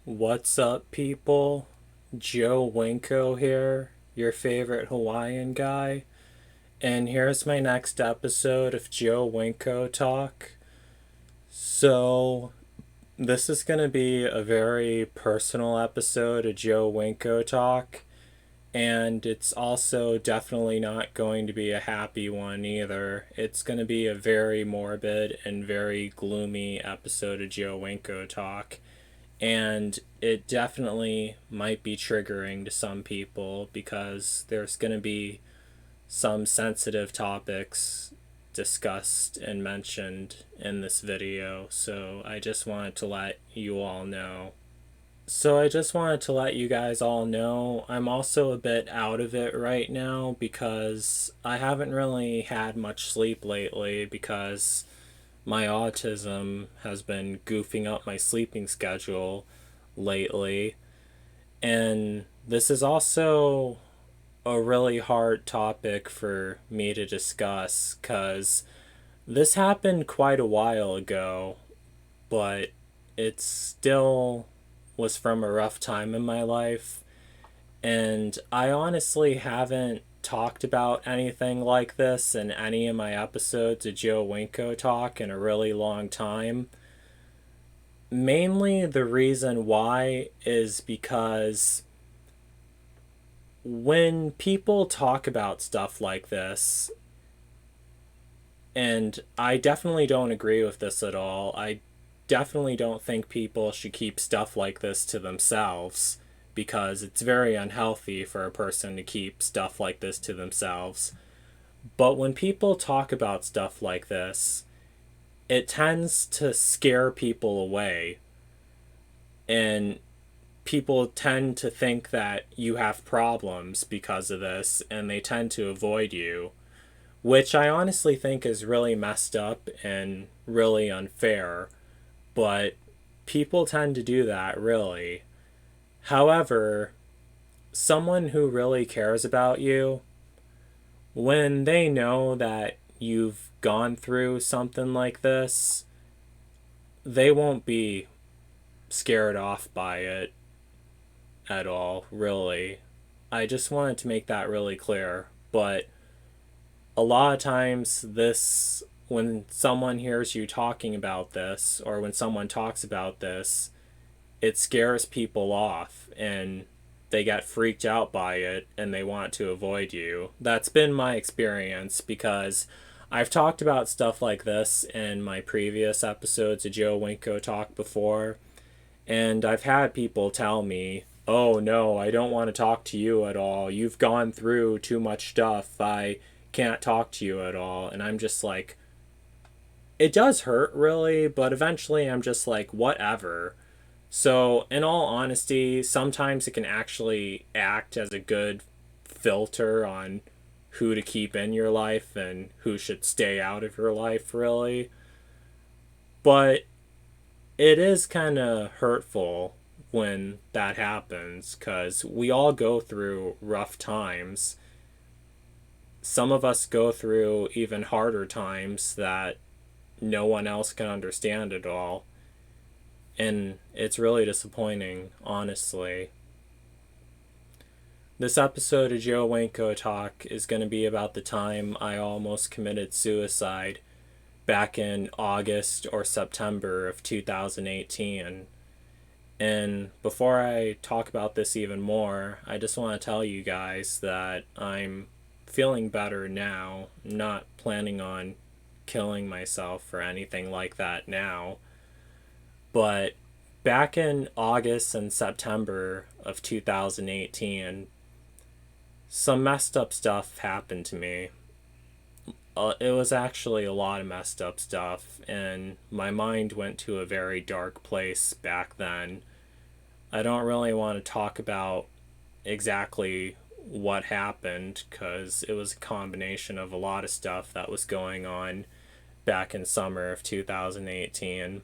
What's up, people? Joe Winko here, your favorite Hawaiian guy, and here's my next episode of Joe Winko Talk. So, this is going to be a very personal episode of Joe Winko Talk, and it's also definitely not going to be a happy one either. It's going to be a very morbid and very gloomy episode of Joe Winko Talk, and it definitely might be triggering to some people because there's going to be some sensitive topics discussed and mentioned in this video. So I just wanted to let you all know. You guys all know I'm also a bit out of it right now because I haven't really had much sleep lately because my autism has been goofing up my sleeping schedule lately. And this is also a really hard topic for me to discuss because this happened quite a while ago, but it still was from a rough time in my life. And I honestly haven't talked about anything like this in any of my episodes of Joe Winko Talk in a really long time. Mainly the reason why is because when people talk about stuff like this, and I definitely don't agree with this at all, I definitely don't think people should keep stuff like this to themselves because it's very unhealthy for a person to keep stuff like this to themselves. But when people talk about stuff like this, it tends to scare people away, and people tend to think that you have problems because of this and they tend to avoid you, which I honestly think is really messed up and really unfair. But people tend to do that, really. However, someone who really cares about you, when they know that you've gone through something like this, they won't be scared off by it at all, really. I just wanted to make that really clear. But a lot of times, when someone hears you talking about this, or when someone talks about this, it scares people off and they get freaked out by it and they want to avoid you. That's been my experience because I've talked about stuff like this in my previous episodes of Joe Winko Talk before, and I've had people tell me, "Oh no, I don't want to talk to you at all. You've gone through too much stuff. I can't talk to you at all." And I'm just like, it does hurt really, but eventually I'm just like, whatever. So, in all honesty, sometimes it can actually act as a good filter on who to keep in your life and who should stay out of your life, really. But it is kind of hurtful when that happens because we all go through rough times. Some of us go through even harder times that no one else can understand at all. And it's really disappointing, honestly. This episode of Joe Winko Talk is going to be about the time I almost committed suicide back in August or September of 2018. And before I talk about this even more, I just want to tell you guys that I'm feeling better now. I'm not planning on killing myself or anything like that now. But back in August and September of 2018, some messed up stuff happened to me. It was actually a lot of messed up stuff, and my mind went to a very dark place back then. I don't really want to talk about exactly what happened because it was a combination of a lot of stuff that was going on back in summer of 2018.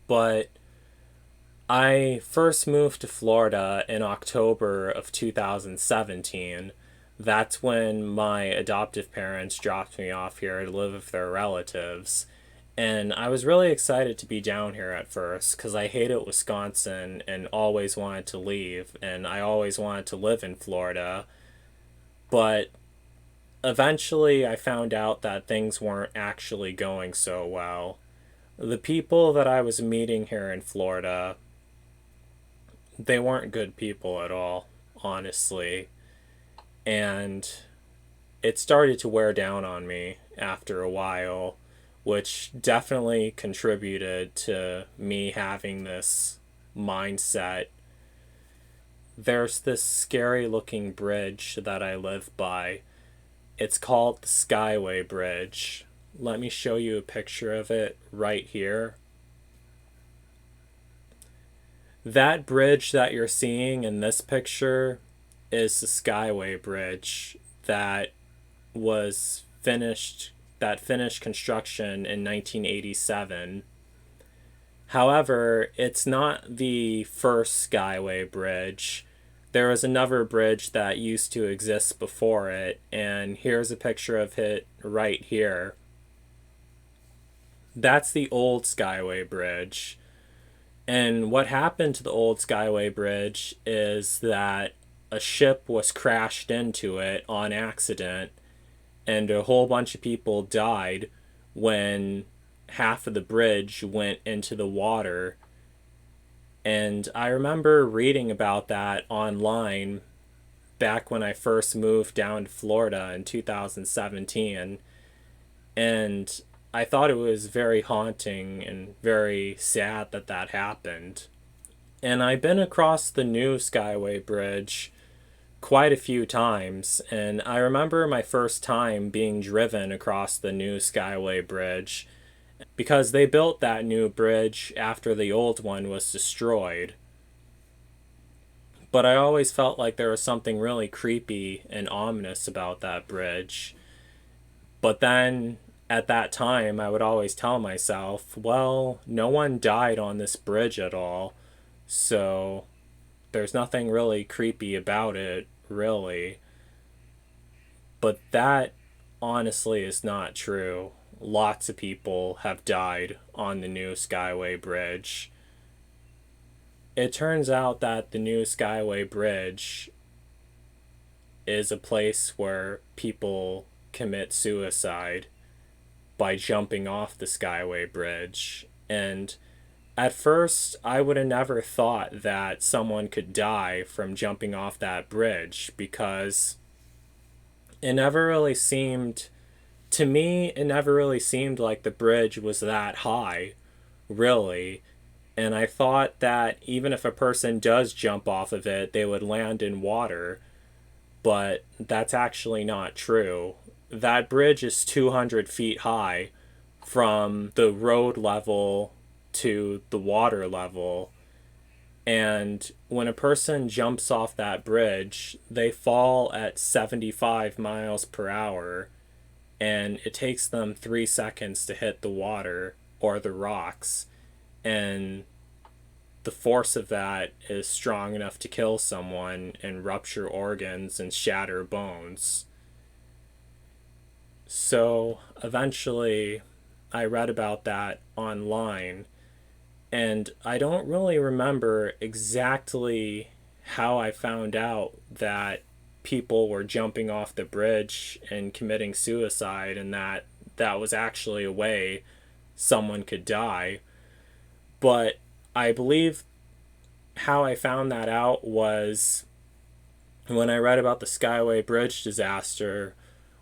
But I first moved to Florida in October of 2017. That's when my adoptive parents dropped me off here to live with their relatives. And I was really excited to be down here at first because I hated Wisconsin and always wanted to leave, and I always wanted to live in Florida. But eventually, I found out that things weren't actually going so well. The people that I was meeting here in Florida, they weren't good people at all, honestly. And it started to wear down on me after a while, which definitely contributed to me having this mindset. There's this scary looking bridge that I live by. It's called the Skyway Bridge. Let me show you a picture of it right here. That bridge that you're seeing in this picture is the Skyway Bridge that was finished that finished construction in 1987. However, it's not the first Skyway Bridge. There was another bridge that used to exist before it, and here's a picture of it right here. That's the old Skyway Bridge. And what happened to the old Skyway Bridge is that a ship was crashed into it on accident, and a whole bunch of people died when half of the bridge went into the water. And I remember reading about that online back when I first moved down to Florida in 2017. And I thought it was very haunting and very sad that that happened. And I've been across the new Skyway Bridge quite a few times, and I remember my first time being driven across the new Skyway Bridge because they built that new bridge after the old one was destroyed. But I always felt like there was something really creepy and ominous about that bridge. But then at that time, I would always tell myself, well, no one died on this bridge at all, so there's nothing really creepy about it, really. But that honestly is not true. Lots of people have died on the new Skyway Bridge. It turns out that the new Skyway Bridge is a place where people commit suicide by jumping off the Skyway Bridge. And at first, I would have never thought that someone could die from jumping off that bridge because it never really seemed, to me, it never really seemed like the bridge was that high, really. And I thought that even if a person does jump off of it, they would land in water. But that's actually not true. That bridge is 200 feet high from the road level to the water level. And when a person jumps off that bridge, they fall at 75 miles per hour, and it takes them 3 seconds to hit the water or the rocks. And the force of that is strong enough to kill someone and rupture organs and shatter bones. So eventually, I read about that online, and I don't really remember exactly how I found out that people were jumping off the bridge and committing suicide, and that that was actually a way someone could die. But I believe how I found that out was when I read about the Skyway Bridge disaster,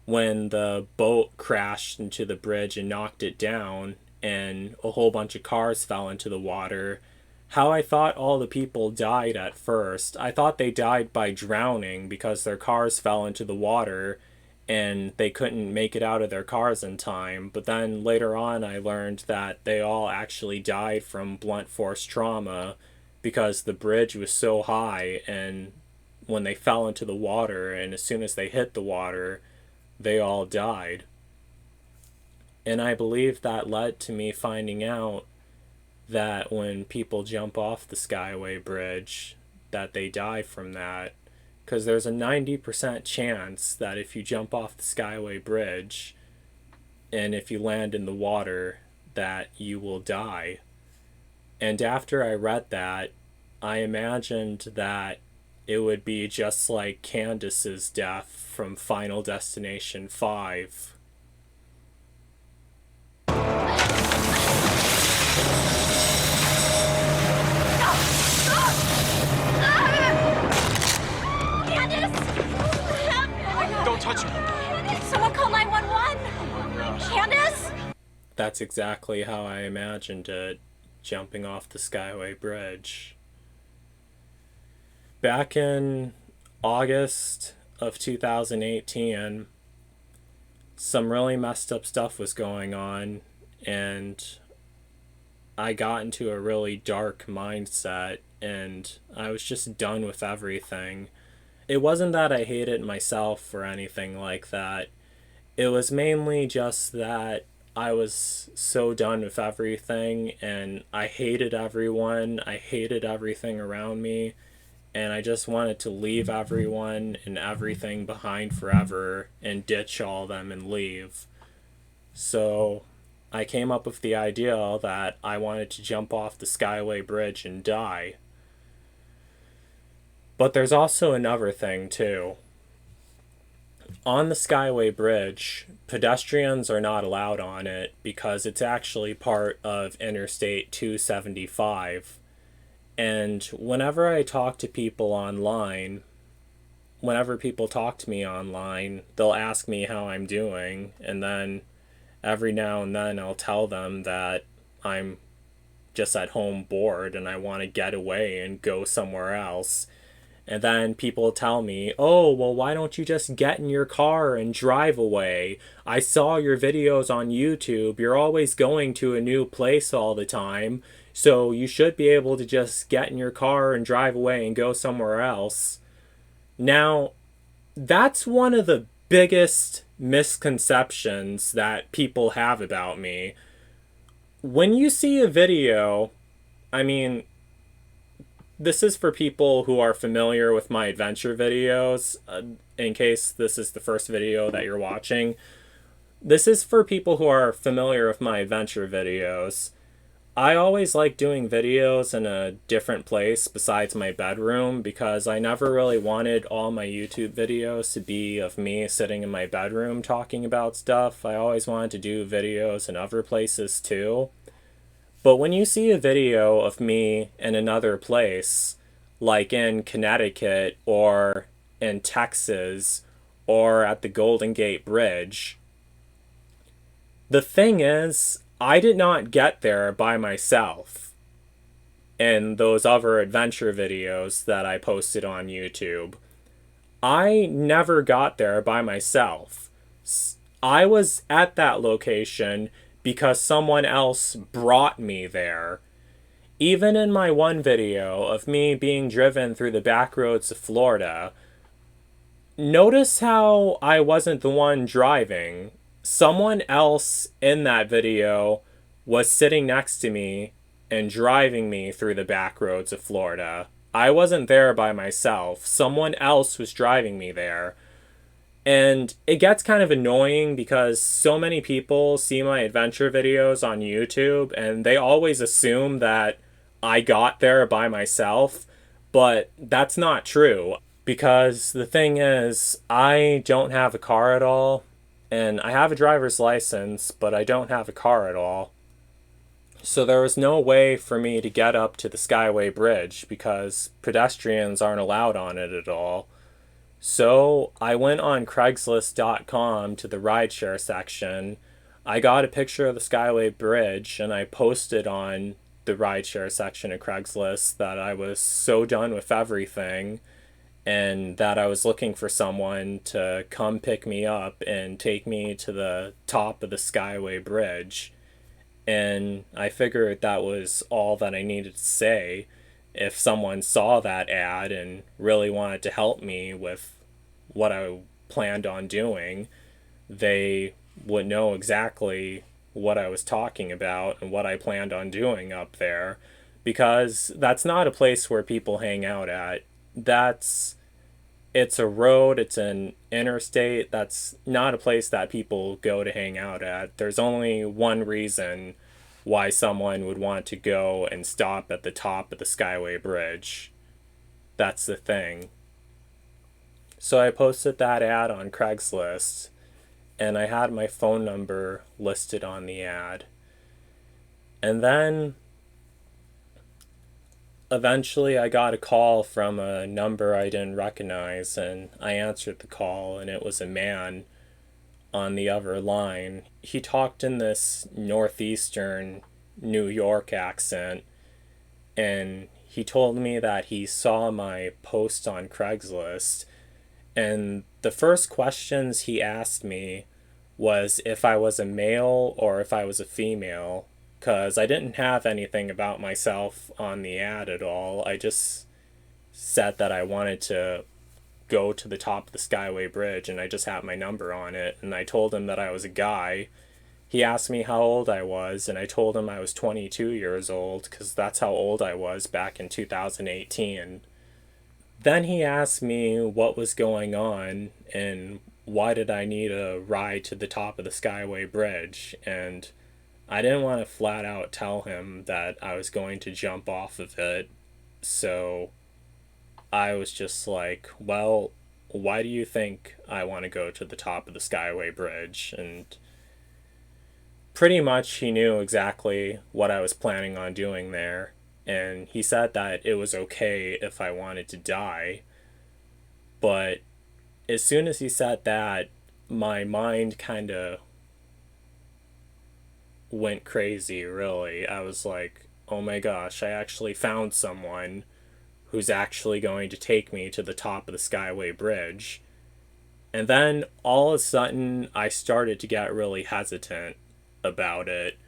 when the boat crashed into the bridge and knocked it down, and a whole bunch of cars fell into the water. How I thought all the people died at first. I thought they died by drowning because their cars fell into the water and they couldn't make it out of their cars in time. But then later on, I learned that they all actually died from blunt force trauma because the bridge was so high, and when they fell into the water and as soon as they hit the water, they all died. And I believe that led to me finding out that when people jump off the Skyway Bridge, that they die from that. Because there's a 90% chance that if you jump off the Skyway Bridge and if you land in the water, that you will die. And after I read that, I imagined that it would be just like Candace's death from Final Destination 5. Don't touch me! Someone call 911! Candace? That's exactly how I imagined it, jumping off the Skyway Bridge. Back in August of 2018, some really messed up stuff was going on, and I got into a really dark mindset, and I was just done with everything. It wasn't that I hated myself or anything like that. It was mainly just that I was so done with everything, and I hated everyone. I hated everything around me, and I just wanted to leave everyone and everything behind forever and ditch all of them and leave. So I came up with the idea that I wanted to jump off the Skyway Bridge and die. But there's also another thing, too. On the Skyway Bridge, pedestrians are not allowed on it because it's actually part of Interstate 275. And whenever I talk to people online, whenever people talk to me online, they'll ask me how I'm doing, and then every now and then I'll tell them that I'm just at home bored and I want to get away and go somewhere else. And then people tell me, oh, well, why don't you just get in your car and drive away? I saw your videos on YouTube. You're always going to a new place all the time. So you should be able to just get in your car and drive away and go somewhere else. Now, that's one of the biggest misconceptions that people have about me. When you see a video, I mean, this is for people who are familiar with my adventure videos, in case this is the first video that you're watching. This is for people who are familiar with my adventure videos. I always like doing videos in a different place besides my bedroom because I never really wanted all my YouTube videos to be of me sitting in my bedroom talking about stuff. I always wanted to do videos in other places too. But when you see a video of me in another place, like in Connecticut or in Texas or at the Golden Gate Bridge, the thing is, I did not get there by myself in those other adventure videos that I posted on YouTube. I never got there by myself. I was at that location because someone else brought me there. Even in my one video of me being driven through the back roads of Florida, notice how I wasn't the one driving. Someone else in that video was sitting next to me and driving me through the back roads of Florida. I wasn't there by myself. Someone else was driving me there. And it gets kind of annoying because so many people see my adventure videos on YouTube and they always assume that I got there by myself, but that's not true. Because the thing is, I don't have a car at all, and I have a driver's license, but I don't have a car at all. So there was no way for me to get up to the Skyway Bridge because pedestrians aren't allowed on it at all. So I went on Craigslist.com to the rideshare section. I got a picture of the Skyway Bridge and I posted on the rideshare section of Craigslist that I was so done with everything and that I was looking for someone to come pick me up and take me to the top of the Skyway Bridge. And I figured that was all that I needed to say. If someone saw that ad and really wanted to help me with what I planned on doing, they would know exactly what I was talking about and what I planned on doing up there, because that's not a place where people hang out at. It's a road, it's an interstate. That's not a place that people go to hang out at. There's only one reason why someone would want to go and stop at the top of the Skyway Bridge. That's the thing. So I posted that ad on Craigslist, and I had my phone number listed on the ad. And then eventually I got a call from a number I didn't recognize, and I answered the call, and it was a man on the other line. He talked in this northeastern New York accent, and he told me that he saw my post on Craigslist, and the first questions he asked me was if I was a male or if I was a female, because I didn't have anything about myself on the ad at all. I just said that I wanted to go to the top of the Skyway Bridge, and I just had my number on it, and I told him that I was a guy. He asked me how old I was, and I told him I was 22 years old, because that's how old I was back in 2018. Then he asked me what was going on, and why did I need a ride to the top of the Skyway Bridge, and I didn't want to flat out tell him that I was going to jump off of it, so I was just like, well, why do you think I want to go to the top of the Skyway Bridge? And pretty much he knew exactly what I was planning on doing there, and he said that it was okay if I wanted to die. But as soon as he said that, my mind kind of went crazy, really. I was like, oh my gosh, I actually found someone who's actually going to take me to the top of the Skyway Bridge. And then all of a sudden, I started to get really hesitant about it,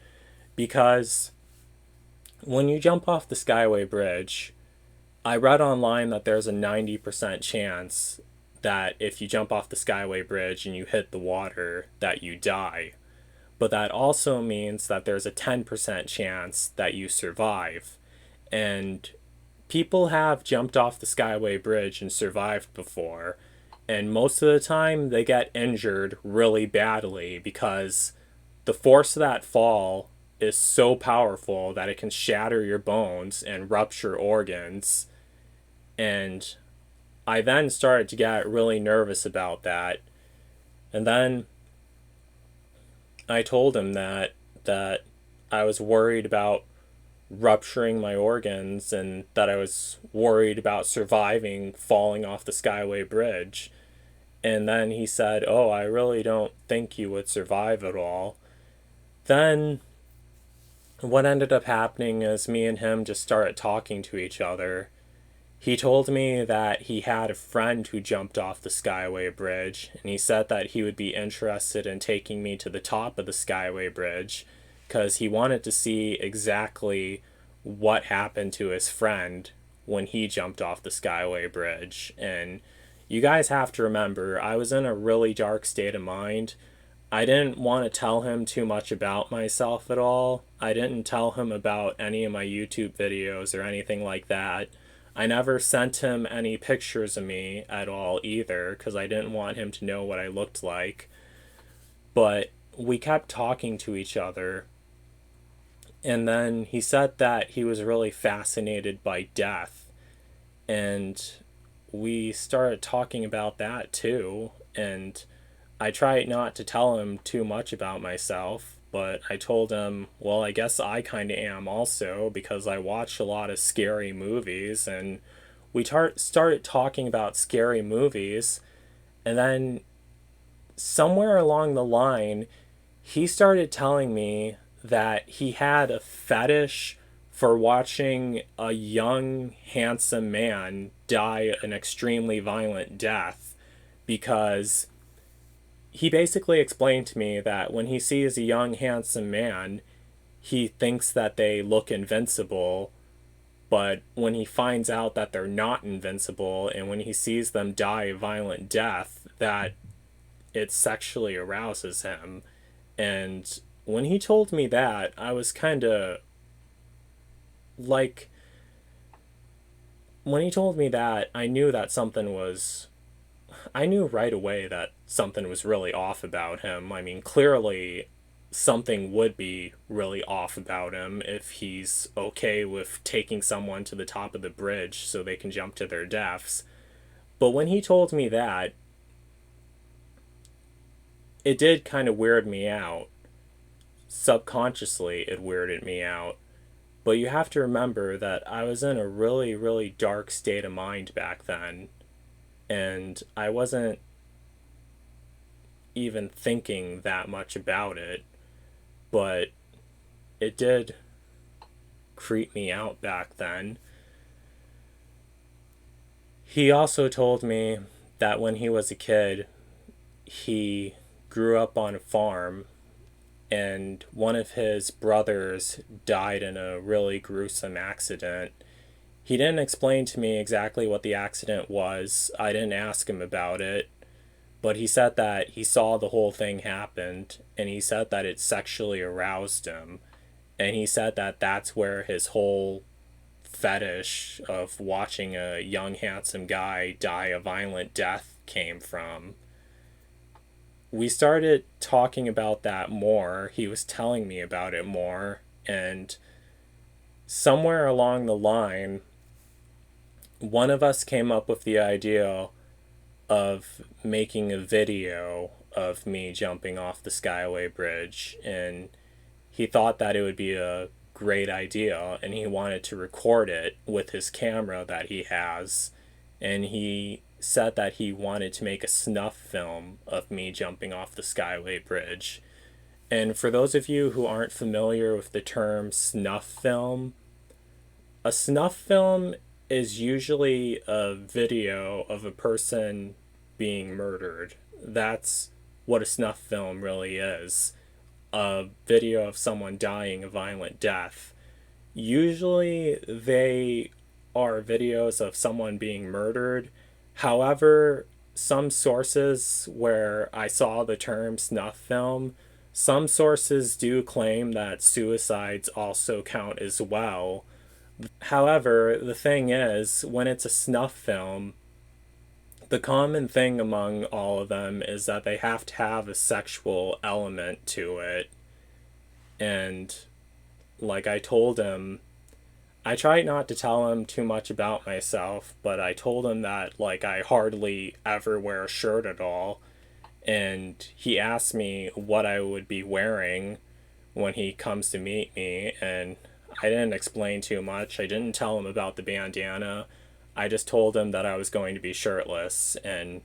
because when you jump off the Skyway Bridge, I read online that there's a 90% chance that if you jump off the Skyway Bridge and you hit the water, that you die. But that also means that there's a 10% chance that you survive. And people have jumped off the Skyway Bridge and survived before, and most of the time they get injured really badly, because the force of that fall is so powerful that it can shatter your bones and rupture organs. And I then started to get really nervous about that. And then I told him that I was worried about rupturing my organs, and that I was worried about surviving falling off the Skyway Bridge. And then he said, oh, I really don't think you would survive at all. Then what ended up happening is me and him just started talking to each other. He told me that he had a friend who jumped off the Skyway Bridge, and he said that he would be interested in taking me to the top of the Skyway Bridge, because he wanted to see exactly what happened to his friend when he jumped off the Skyway Bridge. And you guys have to remember, I was in a really dark state of mind. I didn't want to tell him too much about myself at all. I didn't tell him about any of my YouTube videos or anything like that. I never sent him any pictures of me at all either, because I didn't want him to know what I looked like. But we kept talking to each other. And then he said that he was really fascinated by death. And we started talking about that too. And I tried not to tell him too much about myself, but I told him, well, I guess I kind of am also, because I watch a lot of scary movies. And we started talking about scary movies. And then somewhere along the line, he started telling me that he had a fetish for watching a young, handsome man die an extremely violent death, because he basically explained to me that when he sees a young, handsome man, he thinks that they look invincible, but when he finds out that they're not invincible, and when he sees them die a violent death, that it sexually arouses him. And when he told me that, I was kind of like, when he told me that, I knew right away that something was really off about him. I mean, clearly something would be really off about him if he's okay with taking someone to the top of the bridge so they can jump to their deaths. But when he told me that, it did kind of weird me out. Subconsciously, it weirded me out. But you have to remember that I was in a really, really dark state of mind back then. And I wasn't even thinking that much about it. But it did creep me out back then. He also told me that when he was a kid, he grew up on a farm and one of his brothers died in a really gruesome accident. He didn't explain to me exactly what the accident was. I didn't ask him about it, but he said that he saw the whole thing happen and he said that it sexually aroused him. And he said that that's where his whole fetish of watching a young handsome guy die a violent death came from. We started talking about that more. He was telling me about it more. And somewhere along the line, one of us came up with the idea of making a video of me jumping off the Skyway Bridge. And he thought that it would be a great idea. And he wanted to record it with his camera that he has. And he said that he wanted to make a snuff film of me jumping off the Skyway Bridge. And for those of you who aren't familiar with the term snuff film, a snuff film is usually a video of a person being murdered. That's what a snuff film really is. A video of someone dying a violent death. Usually they are videos of someone being murdered. However, some sources where I saw the term snuff film, some sources do claim that suicides also count as well. However, the thing is, when it's a snuff film, the common thing among all of them is that they have to have a sexual element to it. And like I told him, I tried not to tell him too much about myself, but I told him that like I hardly ever wear a shirt at all. And he asked me what I would be wearing when he comes to meet me, and I didn't explain too much. I didn't tell him about the bandana. I just told him that I was going to be shirtless and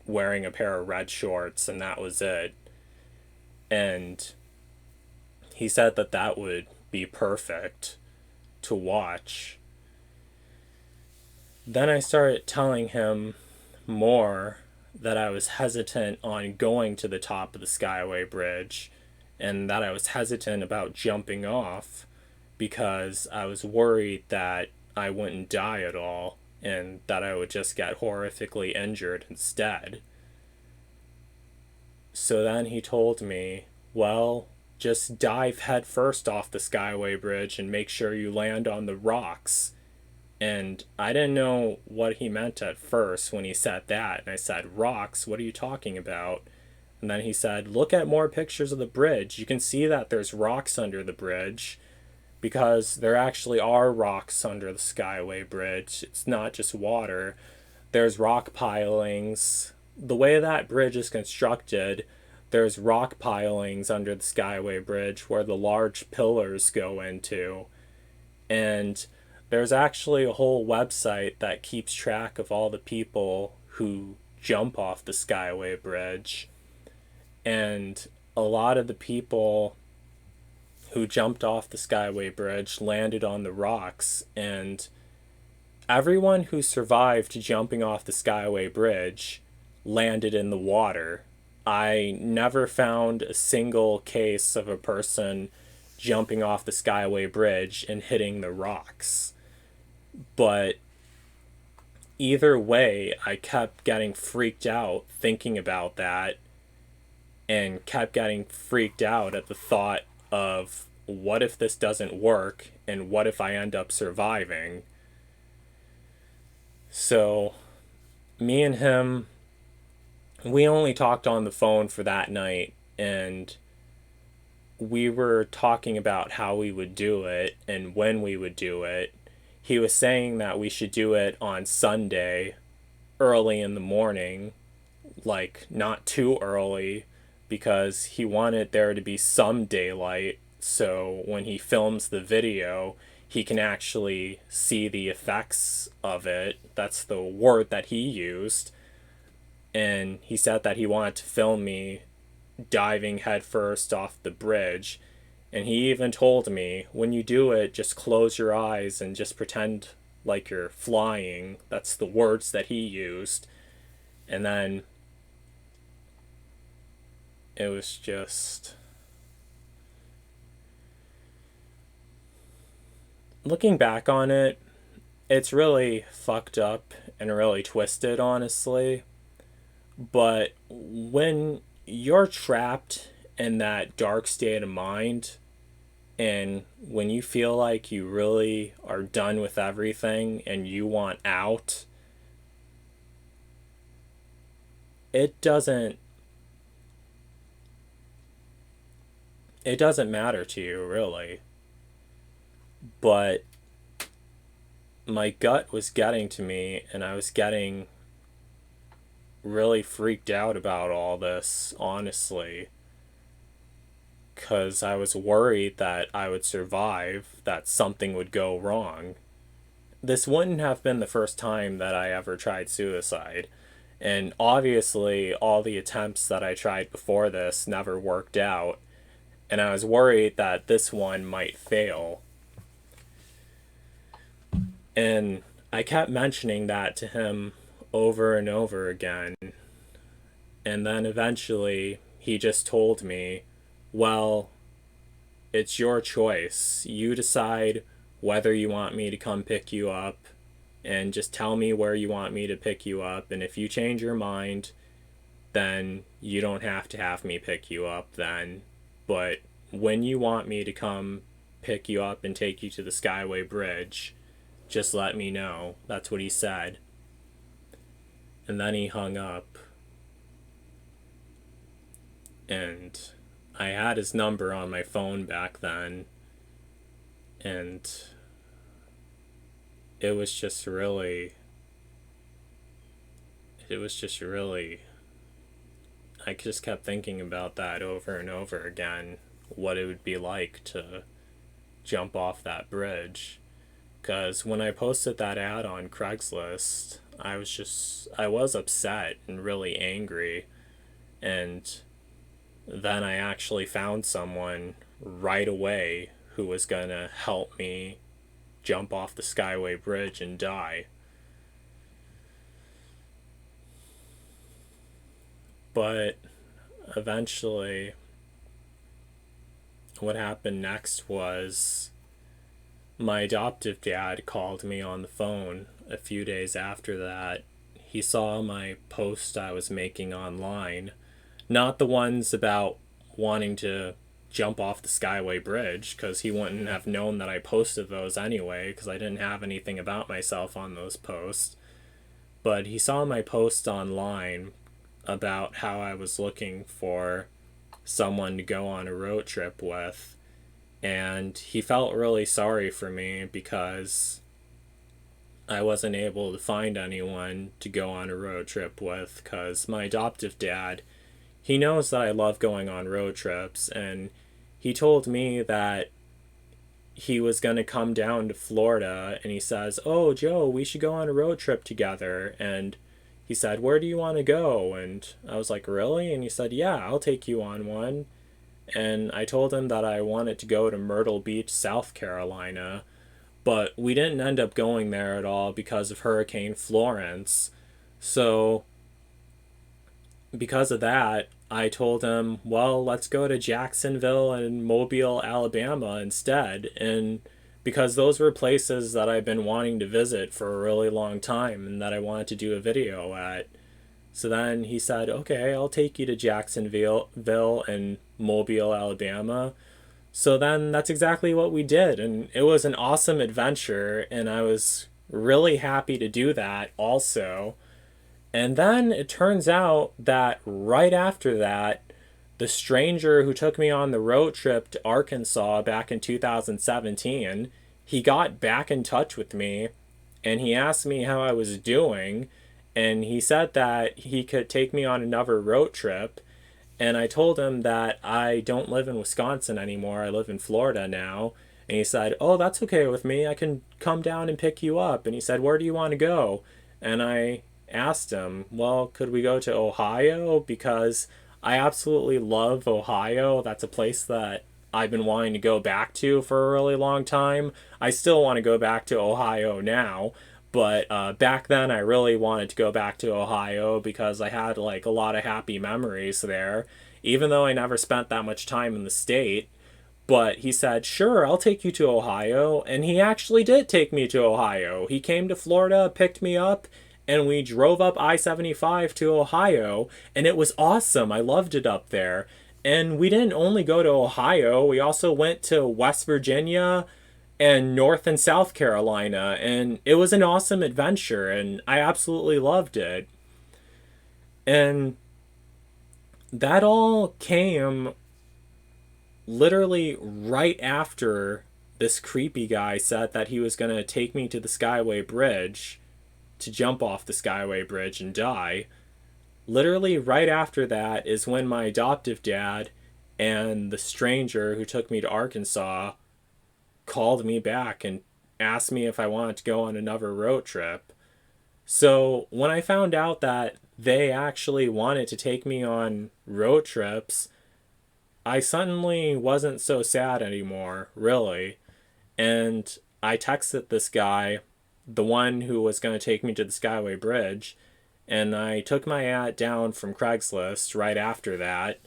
wearing a pair of red shorts, and that was it. And he said that that would be perfect to watch. Then I started telling him more that I was hesitant on going to the top of the Skyway Bridge and that I was hesitant about jumping off because I was worried that I wouldn't die at all and that I would just get horrifically injured instead. So then he told me, well, just dive headfirst off the Skyway Bridge and make sure you land on the rocks. And I didn't know what he meant at first when he said that. And I said, rocks? What are you talking about? And then he said, look at more pictures of the bridge. You can see that there's rocks under the bridge because there actually are rocks under the Skyway Bridge. It's not just water. There's rock pilings. The way that bridge is constructed, there's rock pilings under the Skyway Bridge where the large pillars go into. And there's actually a whole website that keeps track of all the people who jump off the Skyway Bridge. And a lot of the people who jumped off the Skyway Bridge landed on the rocks. And everyone who survived jumping off the Skyway Bridge landed in the water. I never found a single case of a person jumping off the Skyway Bridge and hitting the rocks. But either way, I kept getting freaked out thinking about that and kept getting freaked out at the thought of what if this doesn't work and what if I end up surviving. So me and him, we only talked on the phone for that night, and we were talking about how we would do it and when we would do it. He was saying that we should do it on Sunday early in the morning, like not too early, because he wanted there to be some daylight so when he films the video he can actually see the effects of it. That's the word that he used. And he said that he wanted to film me diving headfirst off the bridge. And he even told me, when you do it, just close your eyes and just pretend like you're flying. That's the words that he used. And then it was just... Looking back on it, it's really fucked up and really twisted, honestly. But when you're trapped in that dark state of mind, and when you feel like you really are done with everything and you want out, it doesn't matter to you, really. But my gut was getting to me, and I was getting really freaked out about all this, honestly, because I was worried that I would survive, that something would go wrong. This wouldn't have been the first time that I ever tried suicide, and obviously all the attempts that I tried before this never worked out, and I was worried that this one might fail. And I kept mentioning that to him over and over again. And then eventually he just told me, well, it's your choice. You decide whether you want me to come pick you up, and just tell me where you want me to pick you up. And if you change your mind, then you don't have me pick you up then. But when you want me to come pick you up and take you to the Skyway Bridge, just let me know. That's what he said. And then he hung up. And I had his number on my phone back then. And it was just really... I just kept thinking about that over and over again. What it would be like to jump off that bridge. Because when I posted that ad on Craigslist, I was upset and really angry. And then I actually found someone right away who was going to help me jump off the Skyway Bridge and die. But eventually, what happened next was my adoptive dad called me on the phone a few days after that. He saw my post I was making online, not the ones about wanting to jump off the Skyway Bridge, because he wouldn't have known that I posted those anyway, because I didn't have anything about myself on those posts. But he saw my post online about how I was looking for someone to go on a road trip with, and he felt really sorry for me because I wasn't able to find anyone to go on a road trip with, because my adoptive dad, he knows that I love going on road trips, and he told me that he was going to come down to Florida, and he says, "Oh, Joe, we should go on a road trip together." And he said, "Where do you want to go?" And I was like, "Really?" And he said, "Yeah, I'll take you on one." And I told him that I wanted to go to Myrtle Beach, South Carolina, but we didn't end up going there at all because of Hurricane Florence. So because of that, I told him, well, let's go to Jacksonville and Mobile, Alabama instead. And because those were places that I've been wanting to visit for a really long time and that I wanted to do a video at. So then he said, okay, I'll take you to Jacksonville and Mobile, Alabama. So then that's exactly what we did. And it was an awesome adventure. And I was really happy to do that also. And then it turns out that right after that, the stranger who took me on the road trip to Arkansas back in 2017, he got back in touch with me and he asked me how I was doing. And he said that he could take me on another road trip. And I told him that I don't live in Wisconsin anymore. I live in Florida now. And he said, "Oh, that's okay with me. I can come down and pick you up." And he said, "Where do you want to go?" And I asked him, "Well, could we go to Ohio? Because I absolutely love Ohio. That's a place that I've been wanting to go back to for a really long time. I still want to go back to Ohio now, but back then I really wanted to go back to Ohio because I had like a lot of happy memories there, even though I never spent that much time in the state." But he said, "Sure, I'll take you to Ohio." And he actually did take me to Ohio. He came to Florida, picked me up, and we drove up I-75 to Ohio. And it was awesome. I loved it up there. And we didn't only go to Ohio, we also went to West Virginia and North and South Carolina. And it was an awesome adventure, and I absolutely loved it. And that all came literally right after this creepy guy said that he was going to take me to the Skyway Bridge to jump off the Skyway Bridge and die. Literally right after that is when my adoptive dad and the stranger who took me to Arkansas called me back and asked me if I wanted to go on another road trip. So when I found out that they actually wanted to take me on road trips, I suddenly wasn't so sad anymore, really. And I texted this guy, the one who was going to take me to the Skyway Bridge, and I took my ad down from Craigslist right after that.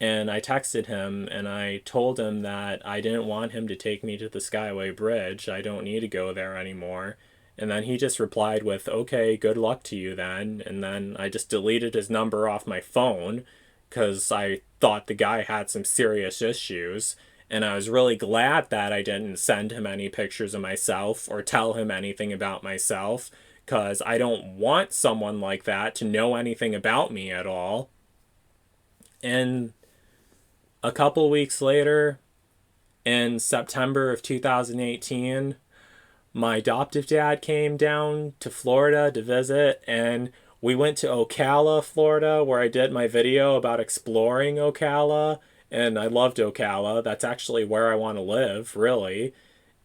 And I texted him and I told him that I didn't want him to take me to the Skyway Bridge. I don't need to go there anymore. And then he just replied with, "Okay, good luck to you then." And then I just deleted his number off my phone because I thought the guy had some serious issues. And I was really glad that I didn't send him any pictures of myself or tell him anything about myself, because I don't want someone like that to know anything about me at all. And a couple weeks later, in September of 2018, my adoptive dad came down to Florida to visit, and we went to Ocala, Florida, where I did my video about exploring Ocala, and I loved Ocala. That's actually where I want to live, really.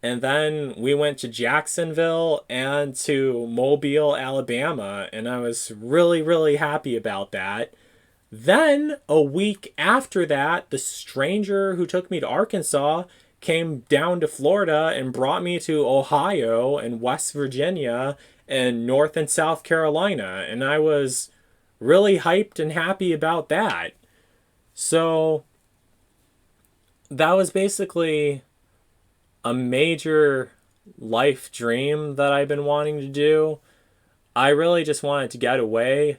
And then we went to Jacksonville and to Mobile, Alabama, and I was really, really happy about that. Then, a week after that, the stranger who took me to Arkansas came down to Florida and brought me to Ohio and West Virginia and North and South Carolina. And I was really hyped and happy about that. So that was basically a major life dream that I've been wanting to do. I really just wanted to get away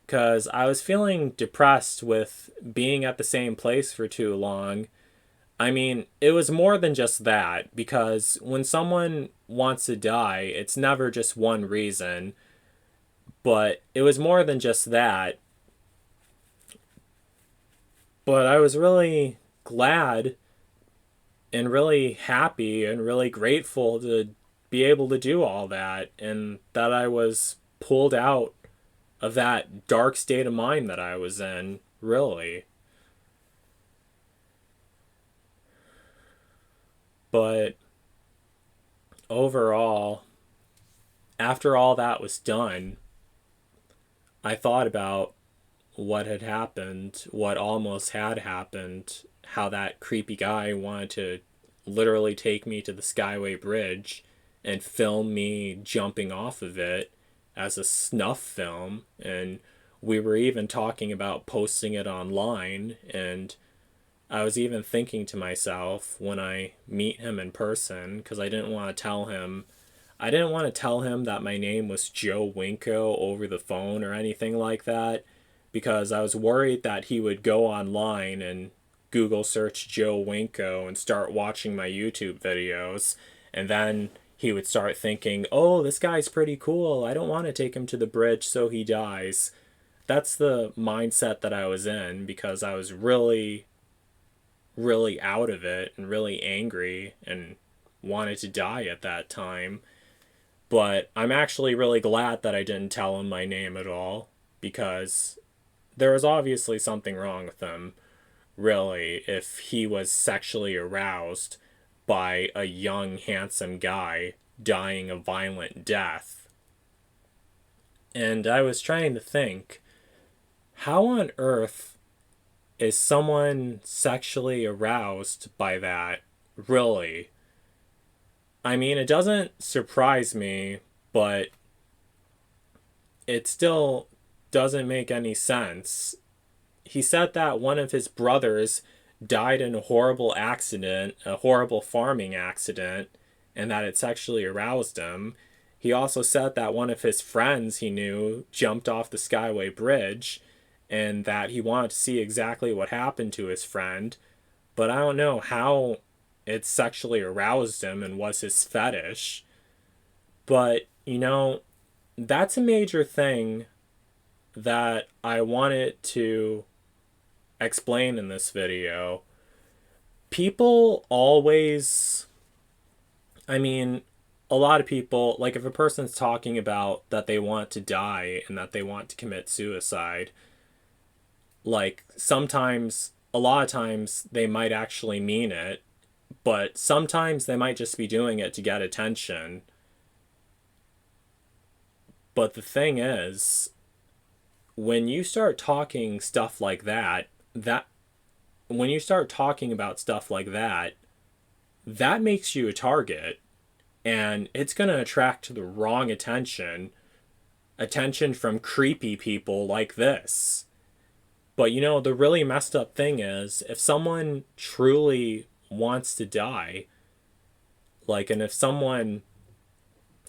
because I was feeling depressed with being at the same place for too long. I mean, it was more than just that, because when someone wants to die, it's never just one reason. But it was more than just that. But I was really glad and really happy and really grateful to be able to do all that, and that I was pulled out of that dark state of mind that I was in, really. But overall, after all that was done, I thought about what had happened, what almost had happened, how that creepy guy wanted to literally take me to the Skyway Bridge and film me jumping off of it as a snuff film. And we were even talking about posting it online. And I was even thinking to myself when I meet him in person, because I didn't want to tell him that my name was Joe Winko over the phone or anything like that, because I was worried that he would go online and Google search Joe Winko and start watching my YouTube videos, and then he would start thinking, "Oh, this guy's pretty cool. I don't want to take him to the bridge so he dies." that's the mindset that I was in, because I was really, really out of it and really angry and wanted to die at that time. But I'm actually really glad that I didn't tell him my name at all, because there was obviously something wrong with him, really, if he was sexually aroused by a young, handsome guy dying a violent death. And I was trying to think, how on earth is someone sexually aroused by that, really? I mean, it doesn't surprise me, but it still doesn't make any sense. He said that one of his brothers died in a horrible accident, a horrible farming accident, and that it sexually aroused him. He also said that one of his friends he knew jumped off the Skyway Bridge, and that he wanted to see exactly what happened to his friend. But I don't know how it sexually aroused him and was his fetish. But, that's a major thing that I wanted to explain in this video. People always, I mean, a lot of people, like if a person's talking about that they want to die and that they want to commit suicide, like sometimes, a lot of times they might actually mean it, but sometimes they might just be doing it to get attention. But the thing is, when you start talking stuff like that when you start talking about stuff like that makes you a target, and it's going to attract the wrong attention from creepy people like this. But the really messed up thing is, if someone truly wants to die, like, and if someone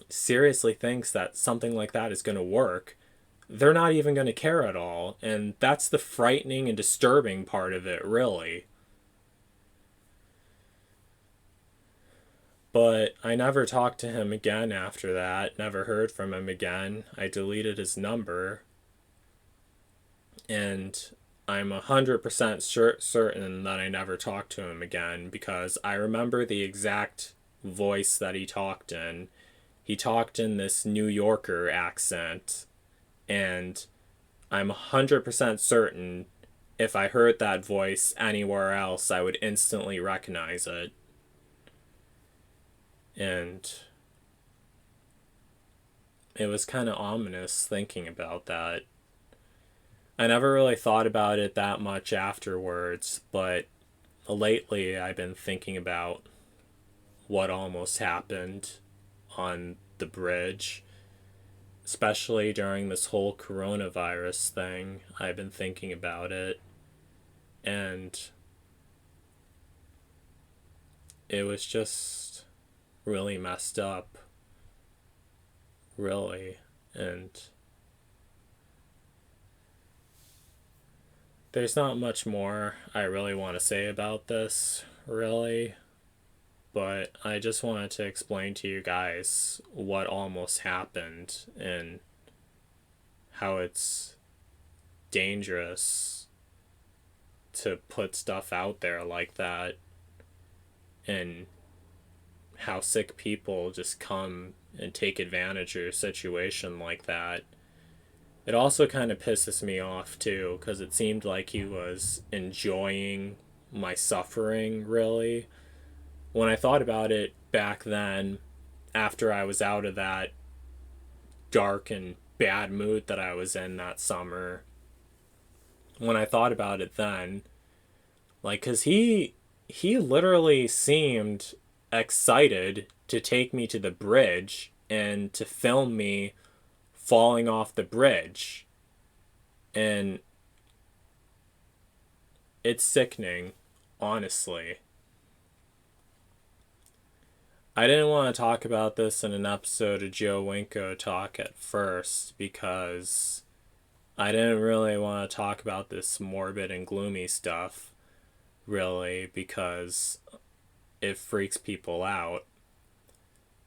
seriously thinks that something like that is going to work, they're not even going to care at all. And that's the frightening and disturbing part of it, really. But I never talked to him again after that, never heard from him again. I deleted his number. And I'm 100% certain that I never talked to him again, because I remember the exact voice that he talked in. He talked in this New Yorker accent, and I'm 100% certain if I heard that voice anywhere else, I would instantly recognize it. And it was kind of ominous thinking about that. I never really thought about it that much afterwards, but lately I've been thinking about what almost happened on the bridge. Especially during this whole coronavirus thing, I've been thinking about it. And it was just really messed up. Really. And there's not much more I really want to say about this, really. But I just wanted to explain to you guys what almost happened and how it's dangerous to put stuff out there like that, and how sick people just come and take advantage of your situation like that. It also kind of pisses me off too, because it seemed like he was enjoying my suffering, really. When I thought about it back then, after I was out of that dark and bad mood that I was in that summer, when I thought about it then, like, because he literally seemed excited to take me to the bridge and to film me falling off the bridge. And it's sickening, honestly. I didn't want to talk about this in an episode of Joe Winko Talk at first, because I didn't really want to talk about this morbid and gloomy stuff, really, because it freaks people out.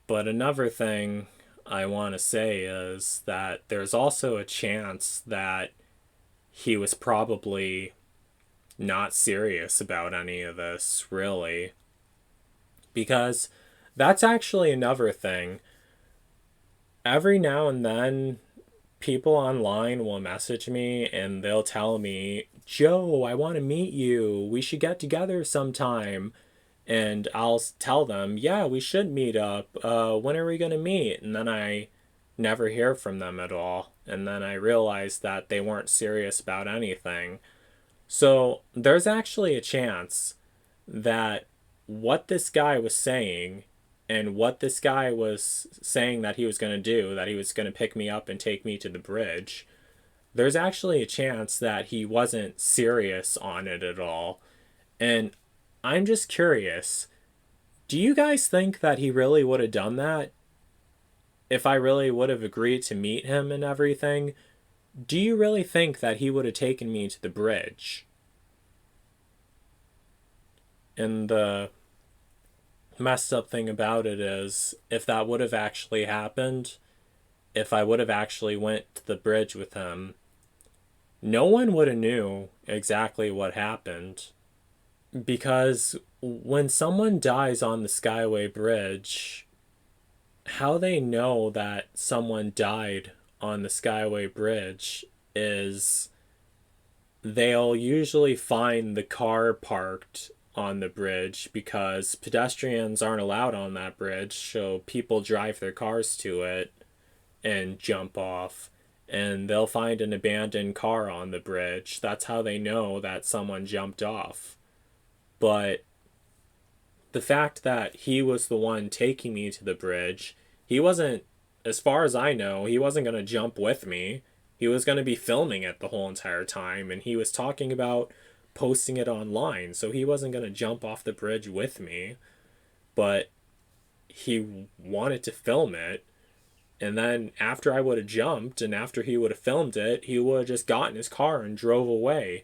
But another thing I want to say is that there's also a chance that he was probably not serious about any of this, really. Because that's actually another thing. Every now and then, people online will message me and they'll tell me, Joe, I want to meet you. We should get together sometime. And I'll tell them, yeah, we should meet up. When are we going to meet? And then I never hear from them at all. And then I realize that they weren't serious about anything. So there's actually a chance that what this guy was saying and what this guy was saying that he was going to do, that he was going to pick me up and take me to the bridge, there's actually a chance that he wasn't serious on it at all. And I'm just curious, do you guys think that he really would have done that? If I really would have agreed to meet him and everything, do you really think that he would have taken me to the bridge? And the messed up thing about it is, if that would have actually happened, if I would have actually went to the bridge with him, no one would have knew exactly what happened. Because when someone dies on the Skyway Bridge, how they know that someone died on the Skyway Bridge is they'll usually find the car parked on the bridge, because pedestrians aren't allowed on that bridge, so people drive their cars to it and jump off. And they'll find an abandoned car on the bridge. That's how they know that someone jumped off. But the fact that he was the one taking me to the bridge, he wasn't, as far as I know, he wasn't going to jump with me. He was going to be filming it the whole entire time, and he was talking about posting it online, so he wasn't going to jump off the bridge with me. But he wanted to film it, and then after I would have jumped and after he would have filmed it, he would have just got in his car and drove away.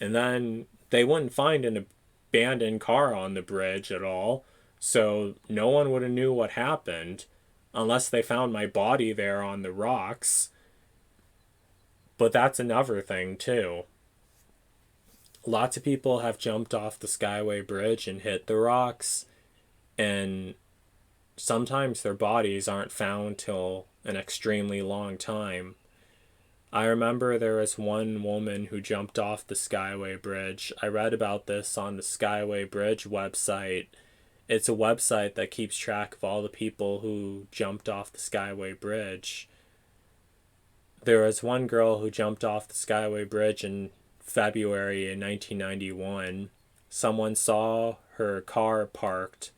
And then they wouldn't find an abandoned car on the bridge at all, so no one would have knew what happened unless they found my body there on the rocks. But that's another thing too. Lots of people have jumped off the Skyway Bridge and hit the rocks, and sometimes their bodies aren't found till an extremely long time. I remember there was one woman who jumped off the Skyway Bridge. I read about this on the Skyway Bridge website. It's a website that keeps track of all the people who jumped off the Skyway Bridge. There was one girl who jumped off the Skyway Bridge in February in 1991. Someone saw her car parked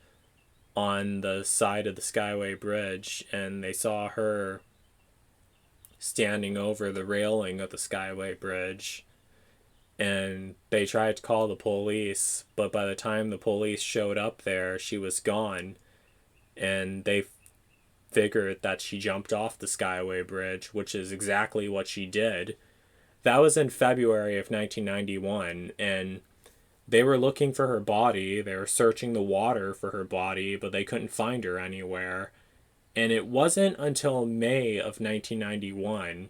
on the side of the Skyway Bridge, and they saw her standing over the railing of the Skyway Bridge, and they tried to call the police, but by the time the police showed up there, she was gone, and they figured that she jumped off the Skyway Bridge, which is exactly what she did. That was in February of 1991, and they were looking for her body. They were searching the water for her body, but they couldn't find her anywhere. And it wasn't until May of 1991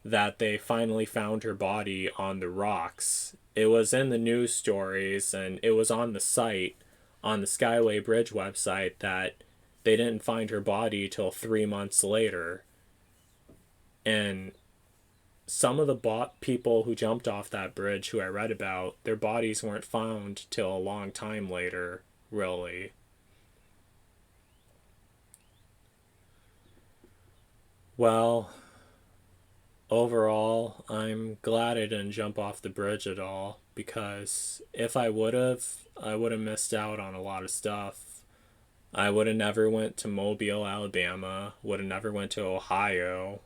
that they finally found her body on the rocks. It was in the news stories, and it was on the site, on the Skyway Bridge website, that they didn't find her body till 3 months later. And some of the people who jumped off that bridge who I read about, their bodies weren't found till a long time later, really. Well, overall, I'm glad I didn't jump off the bridge at all, because if I would have missed out on a lot of stuff. I would have never went to Mobile, Alabama, would have never went to Ohio,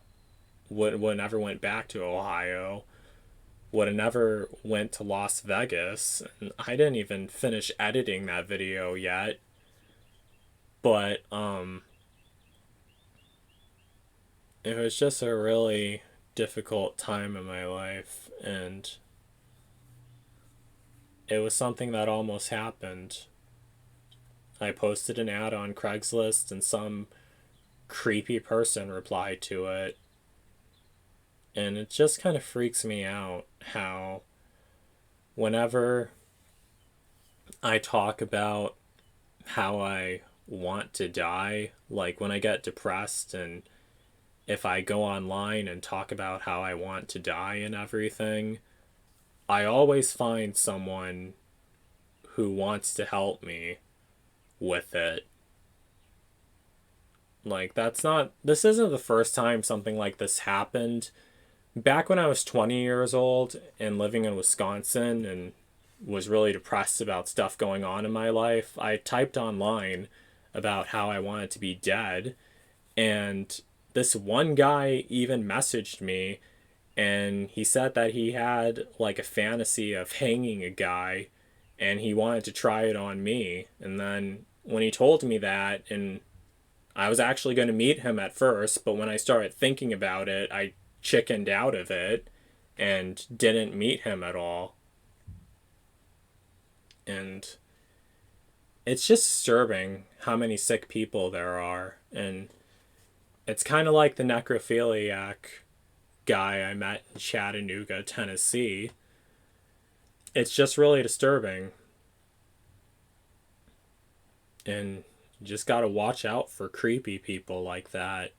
would never went back to Ohio, would have never went to Las Vegas. And I didn't even finish editing that video yet. But it was just a really difficult time in my life, and it was something that almost happened. I posted an ad on Craigslist, and some creepy person replied to it. And it just kind of freaks me out how whenever I talk about how I want to die, like when I get depressed and if I go online and talk about how I want to die and everything, I always find someone who wants to help me with it. Like, this isn't the first time something like this happened. Back when I was 20 years old and living in Wisconsin and was really depressed about stuff going on in my life, I typed online about how I wanted to be dead. And this one guy even messaged me and he said that he had like a fantasy of hanging a guy and he wanted to try it on me. And then when he told me that, and I was actually going to meet him at first, but when I started thinking about it, I chickened out of it and didn't meet him at all. And it's just disturbing how many sick people there are. And it's kind of like the necrophiliac guy I met in Chattanooga, Tennessee. It's just really disturbing. And you just gotta watch out for creepy people like that.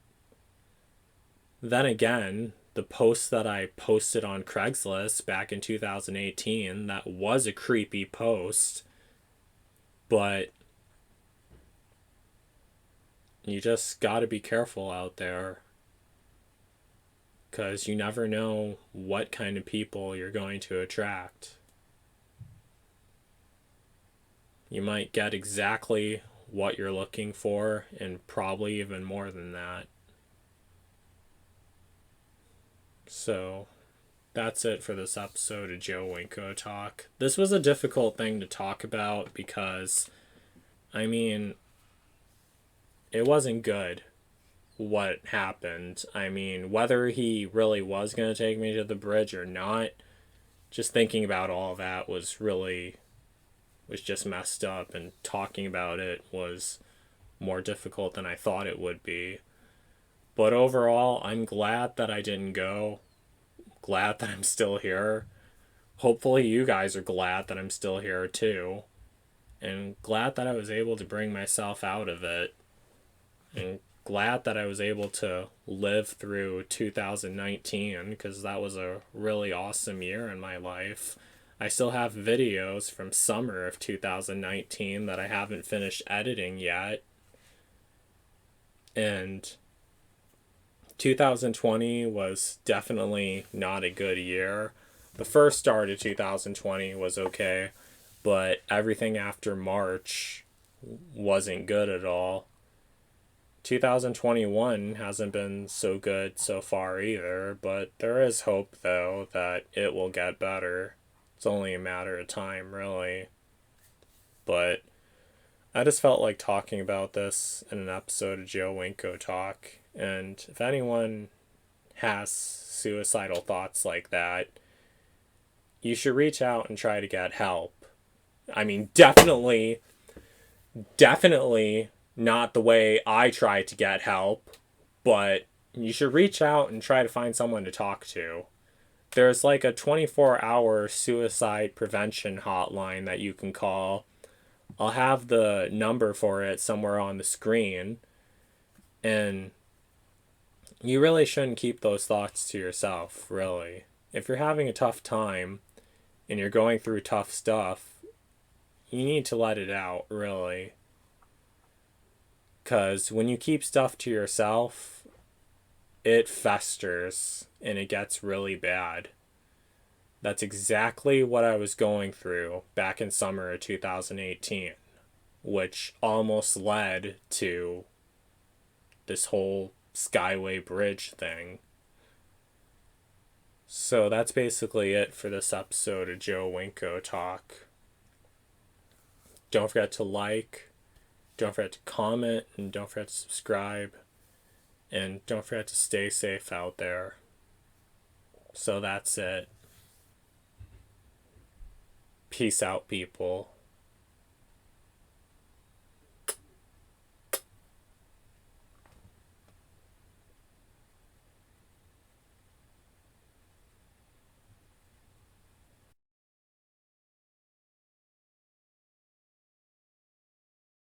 Then again, the post that I posted on Craigslist back in 2018, that was a creepy post. But you just gotta be careful out there. Because you never know what kind of people you're going to attract. You might get exactly what you're looking for, and probably even more than that. So, that's it for this episode of Joe Winko Talk. This was a difficult thing to talk about because, I mean, it wasn't good what happened. I mean, whether he really was going to take me to the bridge or not, just thinking about all that was just messed up, and talking about it was more difficult than I thought it would be. But overall, I'm glad that I didn't go. Glad that I'm still here. Hopefully you guys are glad that I'm still here too. And glad that I was able to bring myself out of it. And glad that I was able to live through 2019, because that was a really awesome year in my life. I still have videos from summer of 2019 that I haven't finished editing yet. And 2020 was definitely not a good year. The first start of 2020 was okay, but everything after March wasn't good at all. 2021 hasn't been so good so far either, but there is hope though that it will get better. It's only a matter of time, really. But I just felt like talking about this in an episode of Joe Winko Talk. And if anyone has suicidal thoughts like that, you should reach out and try to get help. I mean, definitely not the way I try to get help, but you should reach out and try to find someone to talk to. There's like a 24-hour suicide prevention hotline that you can call. I'll have the number for it somewhere on the screen. And you really shouldn't keep those thoughts to yourself, really. If you're having a tough time and you're going through tough stuff, you need to let it out, really. Because when you keep stuff to yourself, it festers and it gets really bad. That's exactly what I was going through back in summer of 2018, which almost led to this whole Skyway Bridge thing. So that's basically it for this episode of Joe Winko Talk. Don't forget to like, don't forget to comment, and don't forget to subscribe. And don't forget to stay safe out there. So that's it. Peace out, people.